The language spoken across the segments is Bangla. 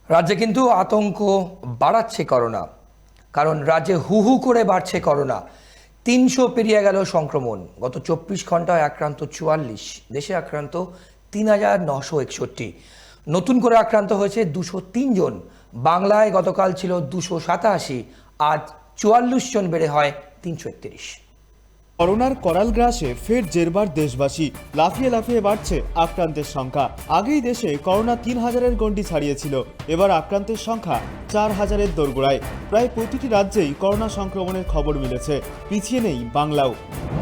রাজ্যে কিন্তু আতঙ্ক বাড়াচ্ছে করোনা, কারণ রাজ্যে হু হু করে বাড়ছে করোনা। 300 পেরিয়ে গেল সংক্রমণ। গত 24 ঘন্টায় আক্রান্ত 44, দেশে আক্রান্ত 3961। নতুন করে আক্রান্ত হয়েছে 203 জন। বাংলায় গতকাল ছিল 287, আজ 44 জন বেড়ে হয় 331। করোনার করাল গ্রাসে ফের জেরবার দেশবাসী। লাফিয়ে লাফিয়ে বাড়ছে আক্রান্তের সংখ্যা। আগেই দেশে করোনা 3000-এর গণ্ডি ছাড়িয়েছিল, এবার আক্রান্তের সংখ্যা 4000-এর দোরগোড়ায়। প্রায় প্রতিটি রাজ্যেই করোনা সংক্রমণের খবর মিলেছে, পিছিয়ে নেই বাংলাও।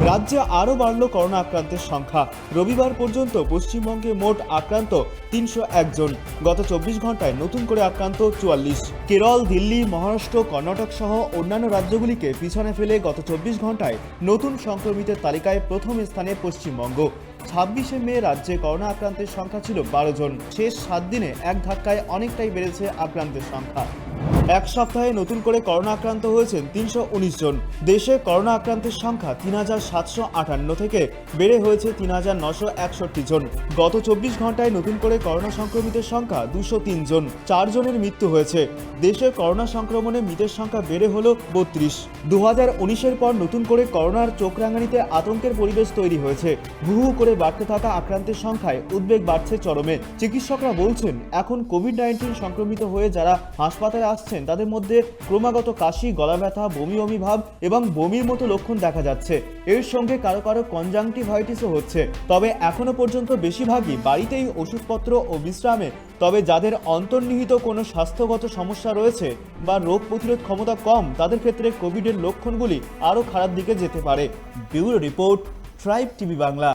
রাজ্যে আরও বাড়ল করোনা আক্রান্তের সংখ্যা। রবিবার পর্যন্ত পশ্চিমবঙ্গে মোট আক্রান্ত 301 জন। গত 24 ঘন্টায় নতুন করে আক্রান্ত 44। কেরল, দিল্লি, মহারাষ্ট্র, কর্ণাটক সহ অন্যান্য রাজ্যগুলিকে পিছনে ফেলে গত 24 ঘন্টায় নতুন সংক্রমিতের তালিকায় প্রথম স্থানে পশ্চিমবঙ্গ। 26শে মে রাজ্যে করোনা আক্রান্তের সংখ্যা ছিল 12 জন। শেষ 7 দিনে এক ধাক্কায় অনেকটাই বেড়েছে আক্রান্তের সংখ্যা। এক সপ্তাহে নতুন করে করোনা আক্রান্ত হয়েছেন 319 জন। দেশে করোনা আক্রান্তের সংখ্যা 3758 থেকে বেড়ে হয়েছে 3961 জন। গত 24 ঘন্টায় নতুন করে করোনা সংক্রমিতের সংখ্যা 203 জন। 4 জনের মৃত্যু হয়েছে। দেশে করোনা সংক্রমণে মৃতের সংখ্যা বেড়ে হলো 32। 2019-এর পর নতুন করে করোনার চোখ রাঙানিতে আতঙ্কের পরিবেশ তৈরি হয়েছে। হু হু করে বাড়তে থাকা আক্রান্তের সংখ্যায় উদ্বেগ বাড়ছে চরমে। চিকিৎসকরা বলছেন, এখন কোভিড-19 সংক্রমিত হয়ে যারা হাসপাতালে আসছেন তাদের মধ্যে ক্রমাগত কাশি, গলা ব্যথা, বমি বমি ভাব এবং বমির মতো লক্ষণ দেখা যাচ্ছে। এর সঙ্গে কারো কারো কনজাংটিভাইটিসও হচ্ছে। তবে এখনো পর্যন্ত বেশিরভাগই বাড়িতেই ওষুধপত্র ও বিশ্রামে। তবে যাদের অন্তর্নিহিত কোনো স্বাস্থ্যগত সমস্যা রয়েছে বা রোগ প্রতিরোধ ক্ষমতা কম, তাদের ক্ষেত্রে কোভিডের লক্ষণগুলি আরও খারাপ দিকে যেতে পারে। Bureau report, tribe TV Bangla.